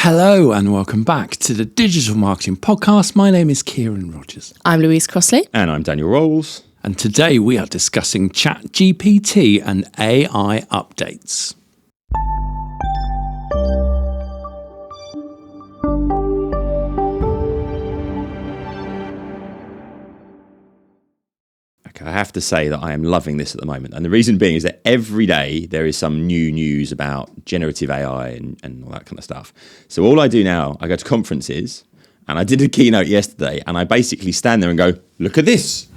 Hello and welcome back to the Digital Marketing Podcast. My name is Ciaran Rogers. I'm Louise Crossley. And I'm Daniel Rolls. And today we are discussing Chat GPT and AI updates. I have to say that I am loving this at the moment. And the reason being is that every day there is some new news about generative AI and all that kind of stuff. So all I do now, I go to conferences and I did a keynote yesterday and I basically stand there and go, look at this.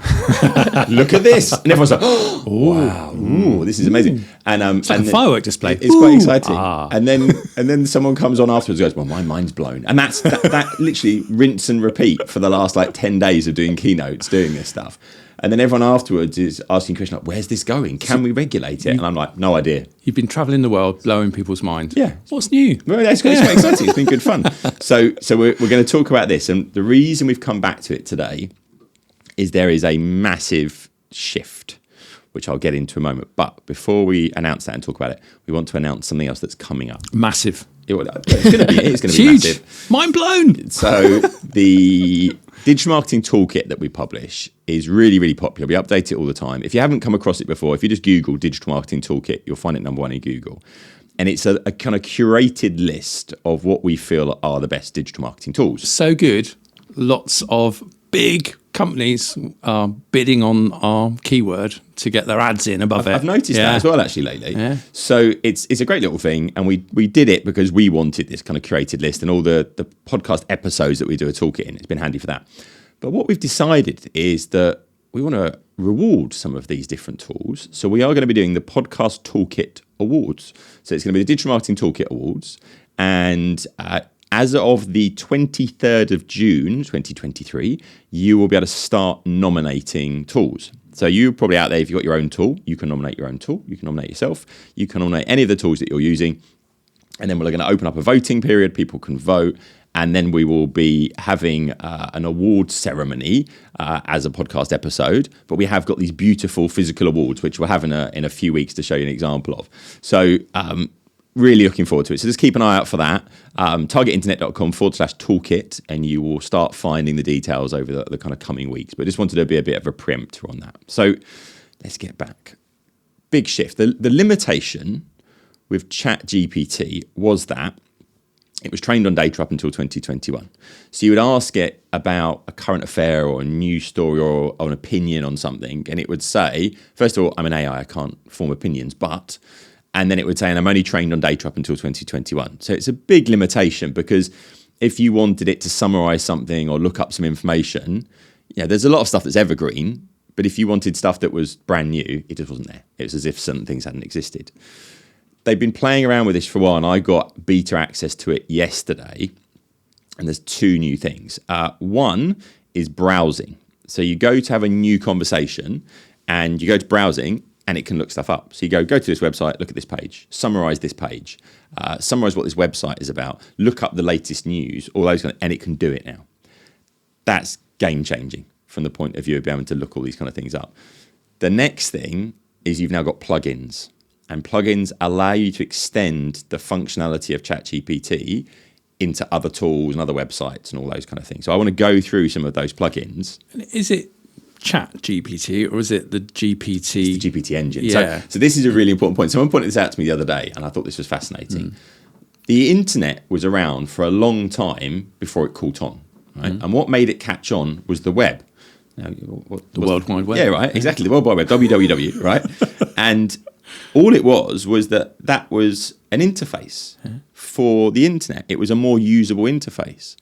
Look at this. And everyone's like, oh, wow, ooh, this is amazing. And it's like a firework display. It's quite exciting. And then someone comes on afterwards and goes, well, my mind's blown. And that literally rinse and repeat for the last 10 days of doing keynotes, doing this stuff. And then everyone afterwards is asking questions like, where's this going? Can we regulate it? And I'm like, no idea. You've been travelling the world, blowing people's minds. Yeah. What's new? Well, it's quite exciting. It's been good fun. So we're going to talk about this. And the reason we've come back to it today is there is a massive shift, which I'll get into in a moment. But before we announce that and talk about it, we want to announce something else that's coming up. Massive. It's going to be huge. Massive. Mind blown. So the Digital Marketing Toolkit that we publish is really, really popular. We update it all the time. If you haven't come across it before, if you just Google Digital Marketing Toolkit, you'll find it number one in Google. And it's a kind of curated list of what we feel are the best digital marketing tools. So good. Lots of big companies are bidding on our keyword to get their ads in above it. I've noticed that as well, actually, lately. Yeah. So it's a great little thing. And we did it because we wanted this kind of curated list, and all the podcast episodes that we do a toolkit in. It's been handy for that. But what we've decided is that we want to reward some of these different tools. So we are going to be doing the Podcast Toolkit Awards. So it's going to be the Digital Marketing Toolkit Awards. And as of the 23rd of June, 2023, you will be able to start nominating tools. So you're probably out there, if you've got your own tool, you can nominate your own tool. You can nominate yourself. You can nominate any of the tools that you're using. And then we're going to open up a voting period. People can vote. And then we will be having an award ceremony as a podcast episode. But we have got these beautiful physical awards, which we'll have in a few weeks to show you an example of. So really looking forward to it. So just keep an eye out for that. targetinternet.com/toolkit, and you will start finding the details over the kind of coming weeks. But just wanted to be a bit of a preempter on that. So let's get back. Big shift. The limitation with Chat GPT was that it was trained on data up until 2021. So you would ask it about a current affair or a news story or an opinion on something, and it would say, first of all, I'm an AI, I can't form opinions, but... And then it would say, and I'm only trained on data up until 2021. So it's a big limitation, because if you wanted it to summarize something or look up some information, there's a lot of stuff that's evergreen, but if you wanted stuff that was brand new, it just wasn't there. It was as if certain things hadn't existed. They've been playing around with this for a while, and I got beta access to it yesterday, and there's two new things. One is browsing. So you go to have a new conversation, and you go to browsing, and it can look stuff up. So you go to this website, look at this page, summarize this page, summarize what this website is about, look up the latest news, all those and it can do it now. That's game changing from the point of view of being able to look all these kind of things up. The next thing is you've now got plugins, and plugins allow you to extend the functionality of Chat GPT into other tools and other websites and all those kind of things. So I want to go through some of those plugins. Is it Chat GPT or is it the GPT? It's the GPT engine. Yeah. So this is a really important point. Someone pointed this out to me the other day, and I thought this was fascinating. The internet was around for a long time before it caught on, right? And what made it catch on was the web. Now, The World Wide Web. Yeah, right. Exactly. The World Wide Web, www, right? And all it was that was an interface for the internet. It was a more usable interface.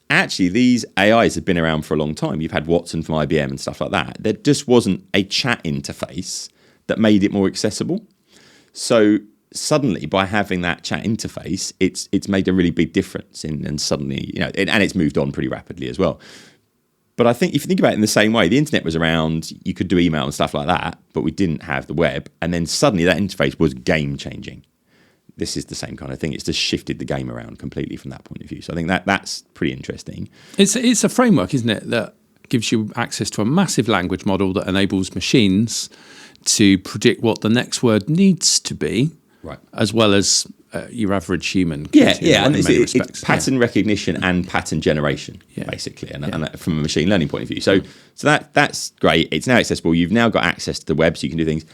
Actually, these AIs have been around for a long time. You've had Watson from IBM and stuff like that. There just wasn't a chat interface that made it more accessible. So suddenly, by having that chat interface, it's made a really big difference. And suddenly, and it's moved on pretty rapidly as well. But I think if you think about it in the same way, the internet was around, you could do email and stuff like that, but we didn't have the web. And then suddenly that interface was game changing. This is the same kind of thing. It's just shifted the game around completely from that point of view. So I think that's pretty interesting. It's a framework, isn't it, that gives you access to a massive language model that enables machines to predict what the next word needs to be, right, as well as your average human. And in many it's respects. pattern recognition and pattern generation, basically, and that from a machine learning point of view. So that's great. It's now accessible. You've now got access to the web, so you can do things.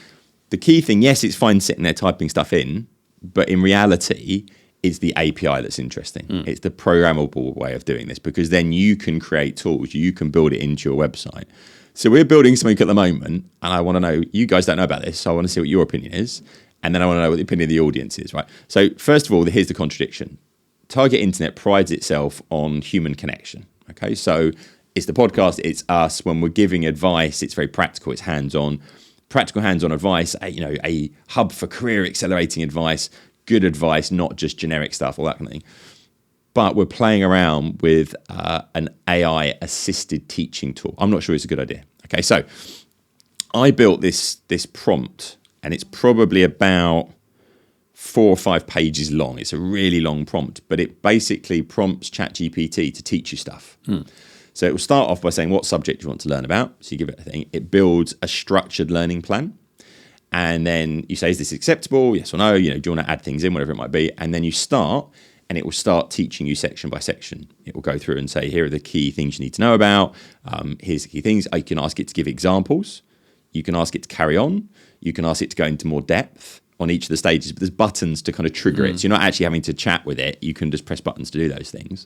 The key thing, yes, it's fine sitting there typing stuff in, but in reality, it's the API that's interesting. It's the programmable way of doing this, because then you can create tools, you can build it into your website. So we're building something at the moment, and I want to know, you guys don't know about this, so I want to see what your opinion is, and then I want to know what the opinion of the audience is, right? So first of all, here's the contradiction. Target Internet prides itself on human connection, okay? So it's the podcast, it's us. When we're giving advice, it's very practical, it's hands-on. Practical hands-on advice, a hub for career accelerating advice, good advice, not just generic stuff, all that kind of thing. But we're playing around with an AI-assisted teaching tool. I'm not sure it's a good idea. Okay, so I built this prompt, and it's probably about 4 or 5 pages long. It's a really long prompt, but it basically prompts Chat GPT to teach you stuff. So it will start off by saying what subject you want to learn about. So you give it a thing. It builds a structured learning plan. And then you say, is this acceptable? Yes or no? Do you want to add things in, whatever it might be? And then you start, and it will start teaching you section by section. It will go through and say, here are the key things you need to know about. Here's the key things. You can ask it to give examples. You can ask it to carry on. You can ask it to go into more depth on each of the stages. But there's buttons to kind of trigger it. So you're not actually having to chat with it. You can just press buttons to do those things.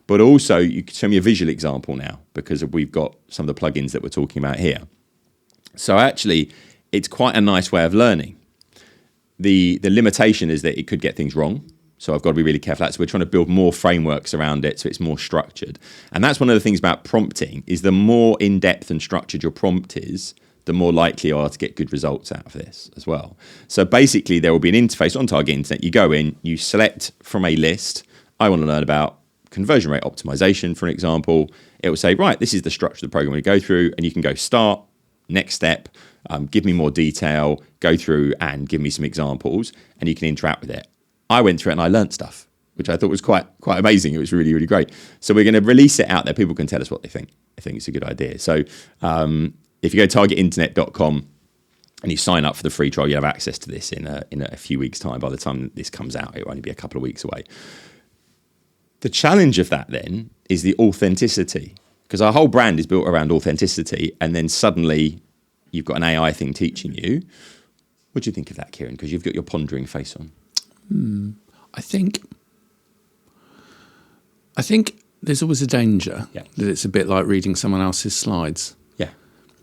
But also, you can show me a visual example now, because we've got some of the plugins that we're talking about here. So actually, it's quite a nice way of learning. The limitation is that it could get things wrong. So I've got to be really careful. So we're trying to build more frameworks around it so it's more structured. And that's one of the things about prompting, is the more in-depth and structured your prompt is, the more likely you are to get good results out of this as well. So basically, there will be an interface on Target Internet. You go in, you select from a list. I want to learn about conversion rate optimization, for an example. It will say, right, this is the structure of the program we go through, and you can go start, next step, give me more detail, go through and give me some examples, and you can interact with it. I went through it and I learned stuff, which I thought was quite amazing. It was really, really great. So we're going to release it out there. People can tell us what they think. I think it's a good idea. So if you go to targetinternet.com and you sign up for the free trial, you have access to this in a few weeks' time. By the time this comes out, it will only be a couple of weeks away. The challenge of that then is the authenticity, because our whole brand is built around authenticity, and then suddenly you've got an AI thing teaching you. What do you think of that, Ciaran? Because you've got your pondering face on. I think there's always a danger that it's a bit like reading someone else's slides. Yeah.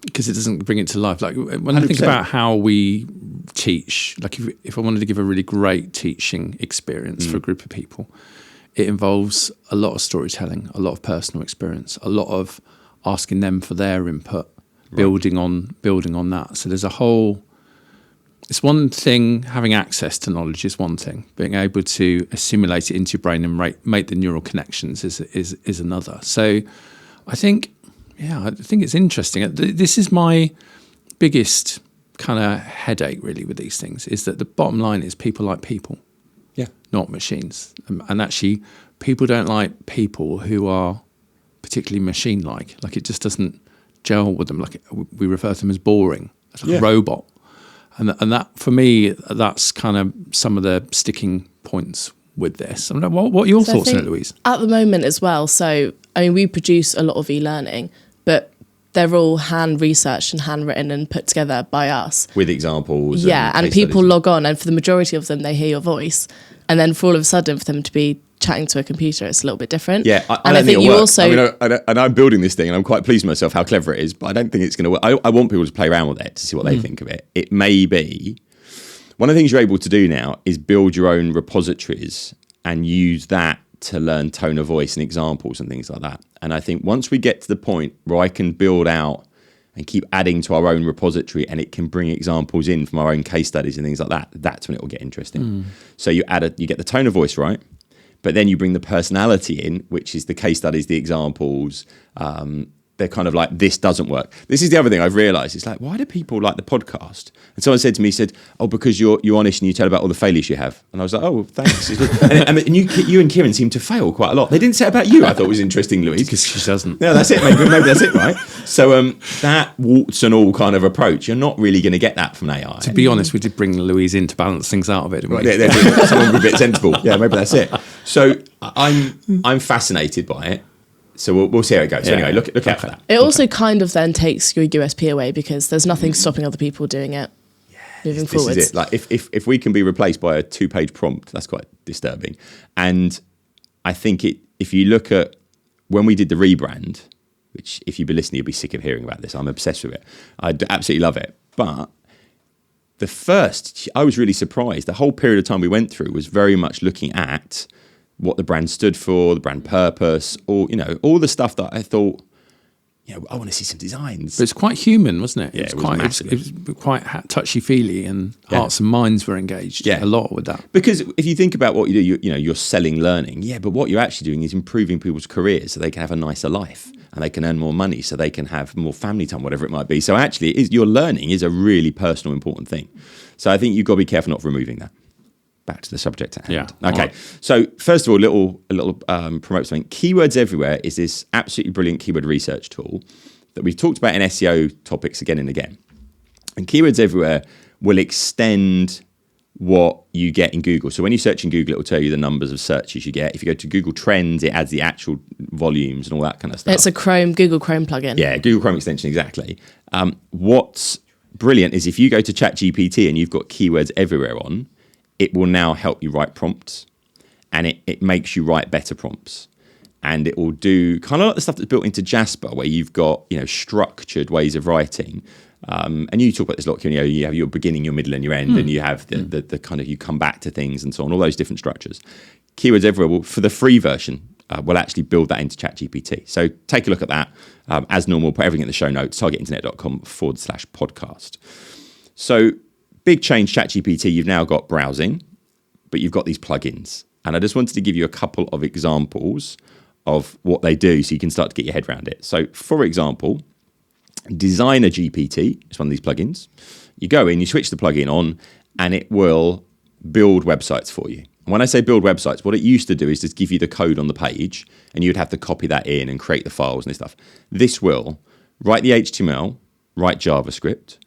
Because it doesn't bring it to life. Like when 100%. I think about how we teach, like if I wanted to give a really great teaching experience for a group of people, it involves a lot of storytelling, a lot of personal experience, a lot of asking them for their input, building on that. So there's a whole. It's one thing having access to knowledge is one thing. Being able to assimilate it into your brain and make the neural connections is another. So I think it's interesting. This is my biggest kind of headache really with these things, is that the bottom line is people like people. Not machines. And actually, people don't like people who are particularly machine-like. Like it just doesn't gel with them. Like we refer to them as boring, as like a robot. And that, for me, that's kind of some of the sticking points with this. I don't know, what are your thoughts on it, Louise? At the moment as well, so we produce a lot of e-learning, but they're all hand-researched and handwritten and put together by us. With examples. And people log on, and for the majority of them, they hear your voice. And then for all of a sudden, for them to be chatting to a computer, it's a little bit different. Yeah, I think you also. And I'm building this thing, and I'm quite pleased with myself how clever it is. But I don't think it's going to work. I want people to play around with it to see what they think of it. It may be one of the things you're able to do now is build your own repositories and use that to learn tone of voice and examples and things like that. And I think once we get to the point where I can build out and keep adding to our own repository, and it can bring examples in from our own case studies and things like that, that's when it will get interesting. So you get the tone of voice right, but then you bring the personality in, which is the case studies, the examples, they're kind of like, this doesn't work. This is the other thing I've realised. It's like, why do people like the podcast? And someone said to me, oh, because you're honest and you tell about all the failures you have. And I was like, oh, thanks. and you and Ciaran seem to fail quite a lot. They didn't say it about you. I thought it was interesting, Louise. Because she doesn't. Yeah, that's it. Maybe that's it, right? So that warts and all kind of approach, you're not really going to get that from AI. To be honest, we did bring Louise in to balance things out a bit, didn't we? Someone a bit sensible. Yeah, maybe that's it. So I'm fascinated by it. So we'll see how it goes. So anyway, look out for that. It also kind of then takes your USP away because there's nothing stopping other people doing it moving forward. This is it. Like if we can be replaced by a 2-page prompt, that's quite disturbing. And I think if you look at when we did the rebrand, which if you've been listening, you'll be sick of hearing about this. I'm obsessed with it. I absolutely love it. But I was really surprised. The whole period of time we went through was very much looking at what the brand stood for, the brand purpose, or all the stuff that I thought, I want to see some designs. But it's quite human, wasn't it? Yeah, it was quite touchy-feely, and hearts and minds were engaged a lot with that. Because if you think about what you do, you're selling learning. Yeah, but what you're actually doing is improving people's careers so they can have a nicer life and they can earn more money so they can have more family time, whatever it might be. So actually, your learning is a really personal, important thing. So I think you've got to be careful not removing that. Back to the subject at hand. Yeah. Okay. Right. So first of all, a little promote something. Keywords Everywhere is this absolutely brilliant keyword research tool that we've talked about in SEO topics again and again. And Keywords Everywhere will extend what you get in Google. So when you search in Google, it will tell you the numbers of searches you get. If you go to Google Trends, it adds the actual volumes and all that kind of stuff. It's a Google Chrome plugin. Yeah, Google Chrome extension, exactly. What's brilliant is if you go to Chat GPT and you've got Keywords Everywhere on, it will now help you write prompts, and it makes you write better prompts. And it will do kind of like the stuff that's built into Jasper, where you've got structured ways of writing. And you talk about this a lot, you have your beginning, your middle, and your end, and you have the kind of, you come back to things and so on, all those different structures. Keywords Everywhere will, for the free version, will actually build that into ChatGPT. So take a look at that. As normal, put everything in the show notes, targetinternet.com/podcast. So big change, ChatGPT, you've now got browsing, but you've got these plugins. And I just wanted to give you a couple of examples of what they do so you can start to get your head around it. So for example, Designer GPT is one of these plugins. You go in, you switch the plugin on, and it will build websites for you. And when I say build websites, what it used to do is just give you the code on the page, and you'd have to copy that in and create the files and this stuff. This will write the HTML, write JavaScript.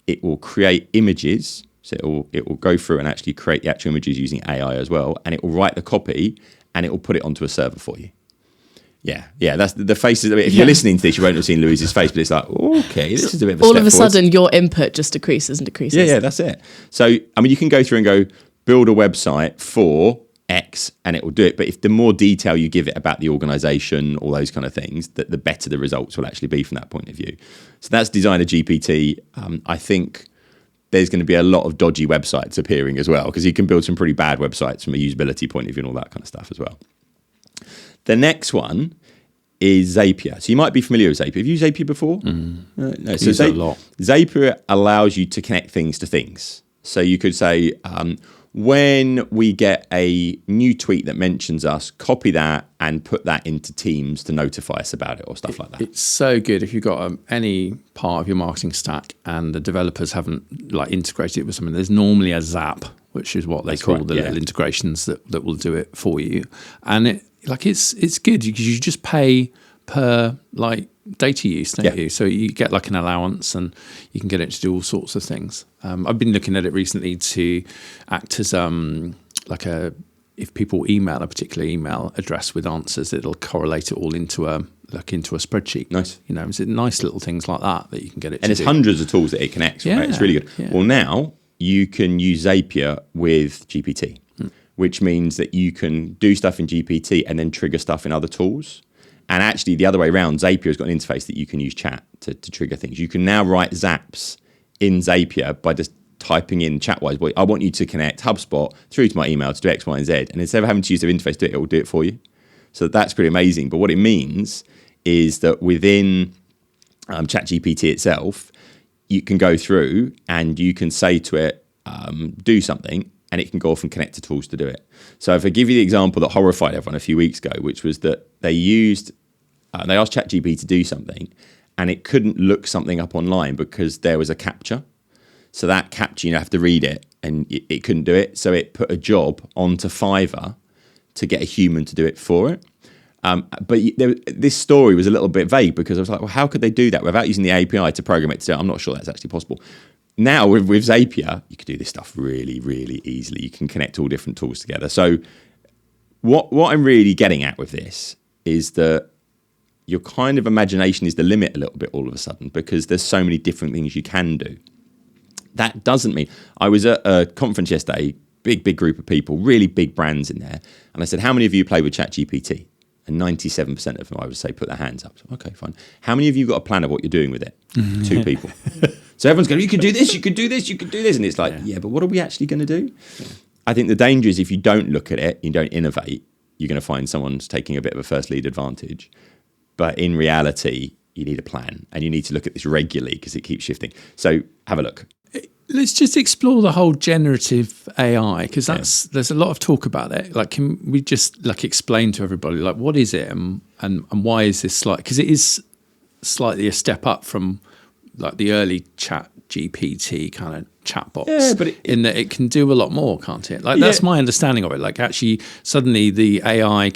It will create images, so it will go through and actually create the actual images using AI as well, and it will write the copy, and it will put it onto a server for you. Yeah, that's the faces. If you're listening to this, you won't have seen Louise's face, but it's like, okay, this is a bit of a all step of a forwards. sudden, your input just decreases and decreases. Yeah, that's it. So, I mean, you can go through and go, build a website for X, and it will do it. But if the more detail you give it about the organization, all those kind of things, the better the results will actually be from that point of view. So that's Designer GPT. I think there's going to be a lot of dodgy websites appearing as well, because you can build some pretty bad websites from a usability point of view and all that kind of stuff as well. The next one is Zapier. So you might be familiar with Zapier. Have you used Zapier before? No, so a lot. Zapier allows you to connect things to things. So you could say, when we get a new tweet that mentions us, copy that and put that into Teams to notify us about it or stuff like that. It's so good if you've got any part of your marketing stack and the developers haven't integrated it with something. There's normally a Zap, which is what they call the little integrations that will do it for you. And it's good because you just pay per data use, don't you? So you get an allowance and you can get it to do all sorts of things. I've been looking at it recently to act as if people email a particular email address with answers, it'll correlate it all into a spreadsheet. Nice. It's nice little things like that you can get it to do. And there's hundreds of tools that it connects, right? It's really good. Yeah. Well, now you can use Zapier with GPT, which means that you can do stuff in GPT and then trigger stuff in other tools. And actually, the other way around, Zapier has got an interface that you can use chat to trigger things. You can now write Zaps in Zapier by just typing in chat-wise, I want you to connect HubSpot through to my email to do X, Y, and Z. And instead of having to use the interface to do it, it will do it for you. So that's pretty amazing. But what it means is that within ChatGPT itself, you can go through and you can say to it, do something, and it can go off and connect to tools to do it. So if I give you the example that horrified everyone a few weeks ago, which was that they used they asked ChatGPT to do something, and it couldn't look something up online because there was a captcha. So that captcha, you have to read it, and it couldn't do it. So it put a job onto Fiverr to get a human to do it for it. But this story was a little bit vague because I was like, well, how could they do that without using the API to program it to do it? I'm not sure that's actually possible. Now with Zapier, you could do this stuff really, really easily. You can connect all different tools together. So what I'm really getting at with this is that your kind of imagination is the limit a little bit all of a sudden because there's so many different things you can do. That doesn't mean... I was at a conference yesterday, big group of people, really big brands in there. And I said, how many of you play with Chat GPT? And 97% of them, I would say, put their hands up. So, okay, fine. How many of you got a plan of what you're doing with it? 2 people. So everyone's going, you could do this, you could do this, you could do this. And it's like, yeah, but what are we actually going to do? Yeah. I think the danger is if you don't look at it, you don't innovate, you're going to find someone's taking a bit of a first lead advantage. But in reality, you need a plan and you need to look at this regularly because it keeps shifting. So have a look. Let's just explore the whole generative AI because there's a lot of talk about it. Like, can we just explain to everybody what is it and why is this because it is slightly a step up from the early Chat GPT kind of chatbots. Yeah, but in that it can do a lot more, can't it? That's my understanding of it. Actually, suddenly the AI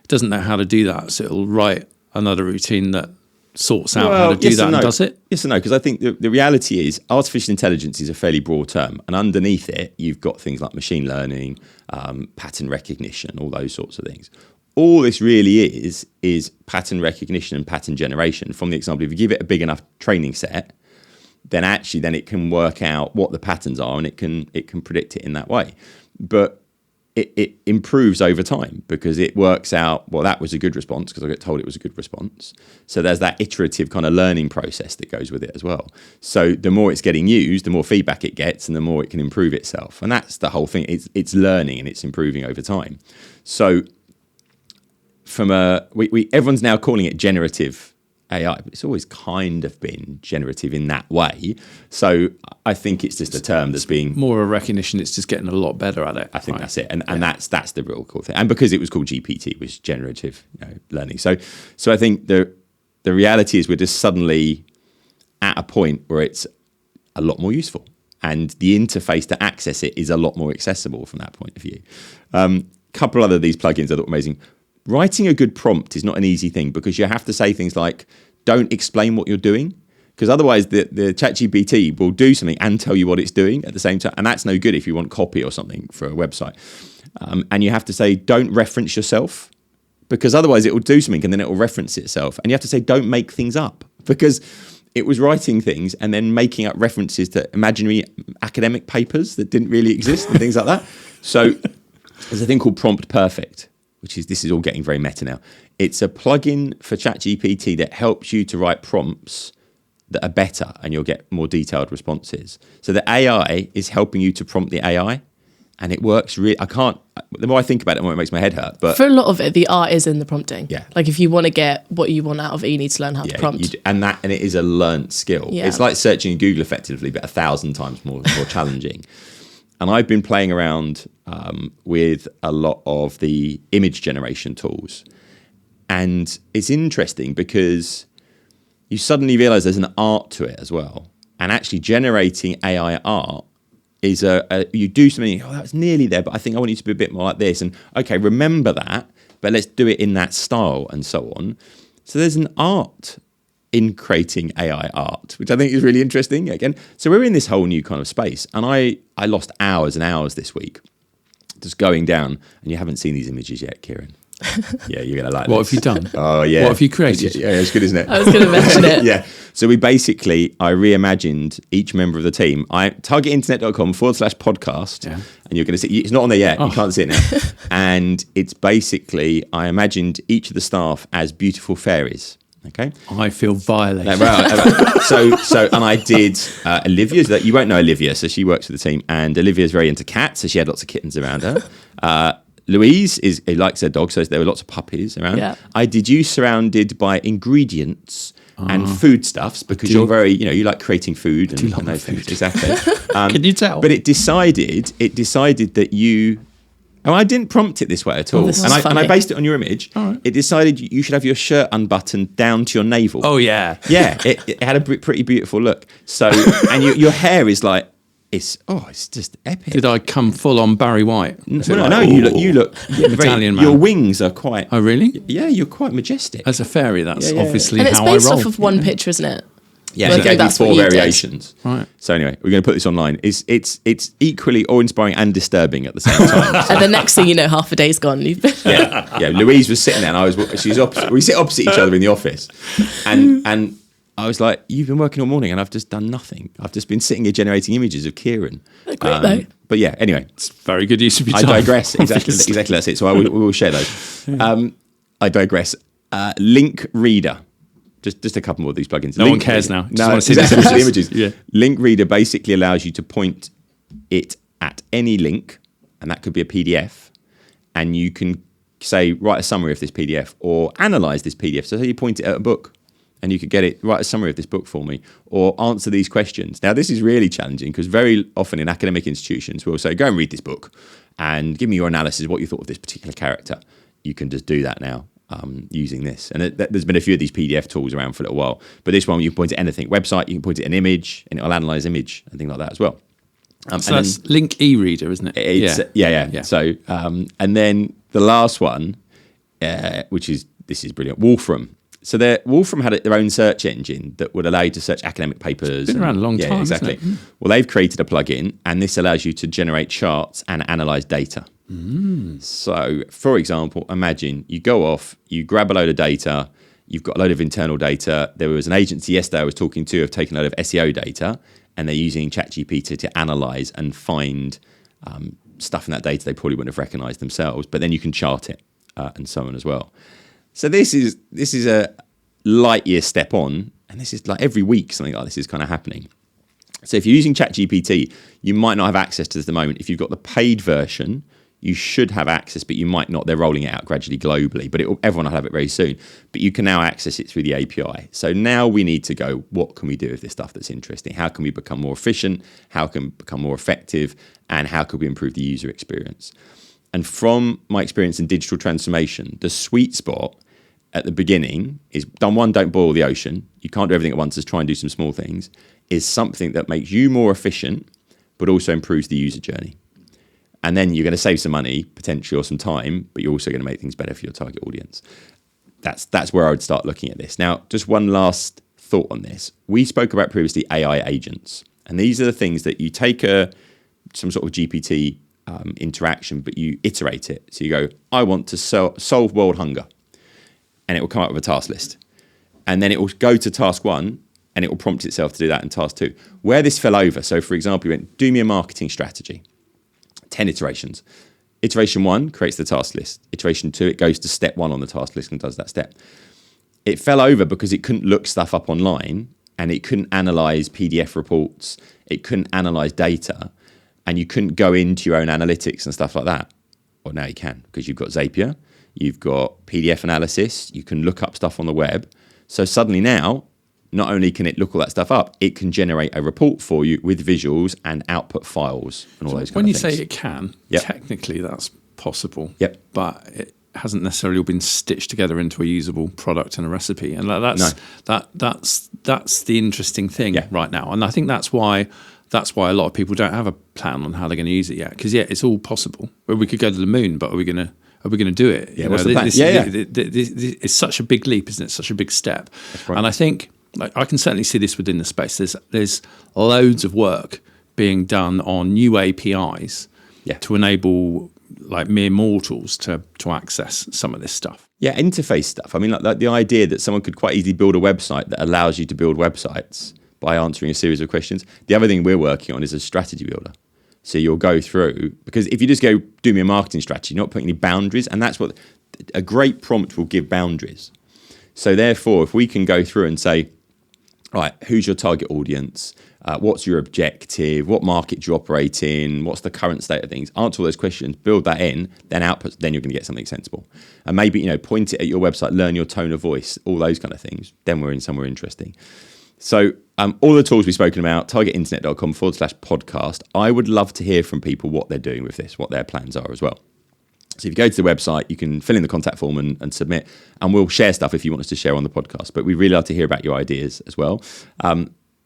doesn't know how to do that, so it'll write another routine that sorts out how to do that and does it? Yes and no, because I think the reality is artificial intelligence is a fairly broad term, and underneath it you've got things like machine learning, pattern recognition, all those sorts of things. All this really is pattern recognition and pattern generation. From the example, if you give it a big enough training set, then it can work out what the patterns are and it can predict it in that way. But it improves over time because it works out, well, that was a good response because I get told it was a good response. So there's that iterative kind of learning process that goes with it as well. So the more it's getting used, the more feedback it gets and the more it can improve itself. And that's the whole thing. It's learning and it's improving over time. So everyone's now calling it generative AI, but it's always kind of been generative in that way. So I think it's just a term that's being more a recognition. It's just getting a lot better at it. I think that's it, and that's the real cool thing. And because it was called GPT, it was generative learning. So I think the reality is we're just suddenly at a point where it's a lot more useful, and the interface to access it is a lot more accessible from that point of view. Couple other of these plugins I thought amazing. Writing a good prompt is not an easy thing because you have to say things like, don't explain what you're doing, because otherwise the ChatGPT will do something and tell you what it's doing at the same time. And that's no good if you want copy or something for a website. And you have to say, don't reference yourself, because otherwise it will do something and then it will reference itself. And you have to say, don't make things up, because it was writing things and then making up references to imaginary academic papers that didn't really exist and things like that. So there's a thing called Prompt Perfect, this is all getting very meta now. It's a plugin for ChatGPT that helps you to write prompts that are better and you'll get more detailed responses. So the AI is helping you to prompt the AI, and it works really. The more I think about it, the more it makes my head hurt. But for a lot of it, the art is in the prompting. Yeah. If you want to get what you want out of it, you need to learn how to prompt. And it is a learnt skill. Yeah. It's like searching in Google effectively, but 1,000 times more challenging. And I've been playing around with a lot of the image generation tools. And it's interesting because you suddenly realize there's an art to it as well. And actually generating AI art is you do something, that's nearly there, but I think I want you to be a bit more like this. And okay, remember that, but let's do it in that style and so on. So there's an art in creating AI art, which I think is really interesting again. So we're in this whole new kind of space. And I lost hours and hours this week just going down, and you haven't seen these images yet, Ciaran. Yeah, you're going to like What this. have you done? Oh, yeah. What have you created? Yeah, it's good, isn't it? I was going to mention it. Yeah. So I reimagined each member of the team. targetinternet.com/podcast. Yeah. And you're going to see, it's not on there yet. You can't see it now. And it's basically, I imagined each of the staff as beautiful fairies. Okay, I feel violated. So, and I did Olivia's. That you won't know Olivia, so she works for the team, and Olivia's very into cats, so she had lots of kittens around her. Louise likes her dog, so there were lots of puppies around. Yeah. I did you surrounded by ingredients and foodstuffs because you're very, you like creating food and those things. Exactly. Can you tell? But it decided that you And I didn't prompt it this way at all. this is and I funny. based it on your image. All right. It decided you should have your shirt unbuttoned down to your navel. Oh, yeah. Yeah, it had a pretty beautiful look. So, and your hair is like, it's just epic. Did I come full on Barry White? No, you look Italian man. Your wings are quite. Oh, really? Yeah, you're quite majestic. As a fairy, that's obviously And it's how I based roll. off of one picture, isn't it? Yeah, Well, it gave you that's what 4 you did. variations. Right. So anyway, we're going to put this online. It's equally awe-inspiring and disturbing at the same time. And the next thing you know, half a day's gone. You've been yeah. Louise was sitting there, and she's opposite. We sit opposite each other in the office, and I was like, "You've been working all morning, and I've just done nothing. I've just been sitting here generating images of Ciaran." great though. But yeah, anyway, It's very good use of your I time. digress. Exactly, that's it. So we will share those. I digress. Link Reader. Just a couple more of these plugins. No one cares now. Just No, wanna see exactly. the The images. Yeah. Link Reader basically allows you to point it at any link, and that could be a PDF, and you can say, write a summary of this PDF or analyze this PDF. So you point it at a book, and you could get it, write a summary of this book for me, or answer these questions. Now, this is really challenging because very often in academic institutions, we'll say, go and read this book and give me your analysis of what you thought of this particular character. You can just do that now. Using this, and there's been a few of these PDF tools around for a little while, but this one you can point at anything, website, you can point at an image, and it'll analyze image and things like that as well. So that's Link e-reader, isn't it? Yeah. So, and then the last one, this is brilliant, Wolfram. So Wolfram had their own search engine that would allow you to search academic papers. It's been around a long time, exactly. Isn't it? Well, they've created a plugin, and this allows you to generate charts and analyze data. So, for example, imagine you go off, you grab a load of data, you've got a load of internal data. There was an agency yesterday I was talking to have taken a load of SEO data, and they're using Chat GPT to analyze and find stuff in that data they probably wouldn't have recognized themselves, but then you can chart it and so on as well. So this is a light year step on, and this is like every week something like this is kind of happening. So if you're using Chat GPT, you might not have access to this at the moment. If you've got the paid version, you should have access, but you might not. They're rolling it out gradually globally, but everyone will have it very soon. But you can now access it through the API. So now we need to go, what can we do with this stuff that's interesting? How can we become more efficient? How can we become more effective? And how could we improve the user experience? And from my experience in digital transformation, the sweet spot at the beginning is don't boil the ocean. You can't do everything at once, just try and do some small things, is something that makes you more efficient, but also improves the user journey. And then you're going to save some money, potentially, or some time, but you're also going to make things better for your target audience. That's where I would start looking at this. Now, just one last thought on this. We spoke about previously AI agents, and these are the things that you take some sort of GPT interaction, but you iterate it. So you go, I want to solve world hunger, and it will come up with a task list. And then it will go to task 1, and it will prompt itself to do that in task 2. Where this fell over, so for example, you went, do me a marketing strategy. 10 iterations. Iteration 1 creates the task list. Iteration 2, it goes to step 1 on the task list and does that step. It fell over because it couldn't look stuff up online, and it couldn't analyze PDF reports. It couldn't analyze data, and you couldn't go into your own analytics and stuff like that. Well, now you can, because you've got Zapier, you've got PDF analysis, you can look up stuff on the web. So suddenly now, not only can it look all that stuff up, it can generate a report for you with visuals and output files and all those kind of things. When you say it can, technically that's possible. Yep. But it hasn't necessarily all been stitched together into a usable product and a recipe. And that's the interesting thing right now. And I think that's why a lot of people don't have a plan on how they're going to use it yet. Because it's all possible. Well, we could go to the moon, but are we going to do it? Yeah, what's the plan? It's such a big leap, isn't it? Such a big step. That's right. And I think I can certainly see this within the space. There's loads of work being done on new APIs to enable like mere mortals to access some of this stuff. Yeah, interface stuff. I mean, like the idea that someone could quite easily build a website that allows you to build websites by answering a series of questions. The other thing we're working on is a strategy builder. So you'll go through, because if you just go do me a marketing strategy, you're not putting any boundaries, and that's what a great prompt will give, boundaries. So therefore, if we can go through and say, right, who's your target audience? What's your objective? What market do you operate in? What's the current state of things? Answer all those questions, build that in, then output, then you're going to get something sensible. And maybe, point it at your website, learn your tone of voice, all those kind of things. Then we're in somewhere interesting. So all the tools we've spoken about, targetinternet.com/podcast. I would love to hear from people what they're doing with this, what their plans are as well. So if you go to the website, you can fill in the contact form and submit, and we'll share stuff if you want us to share on the podcast. But we'd really love to hear about your ideas as well.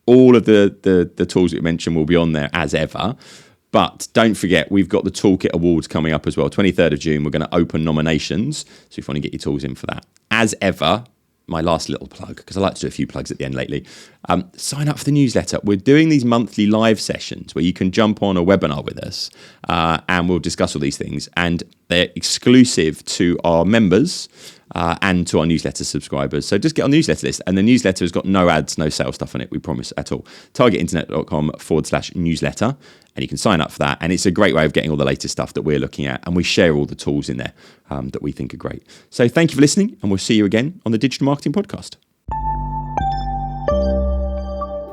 All of the tools that we mentioned will be on there as ever. But don't forget, we've got the Toolkit Awards coming up as well. 23rd of June, we're going to open nominations. So if you want to get your tools in for that. As ever, my last little plug, because I like to do a few plugs at the end lately, sign up for the newsletter. We're doing these monthly live sessions where you can jump on a webinar with us and we'll discuss all these things. And they're exclusive to our members and to our newsletter subscribers. So just get on the newsletter list. And the newsletter has got no ads, no sales stuff on it, we promise at all. targetinternet.com/newsletter. And you can sign up for that. And it's a great way of getting all the latest stuff that we're looking at. And we share all the tools in there that we think are great. So thank you for listening. And we'll see you again on the Digital Marketing Podcast.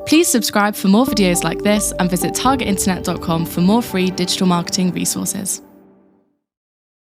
Please subscribe for more videos like this and visit targetinternet.com for more free digital marketing resources.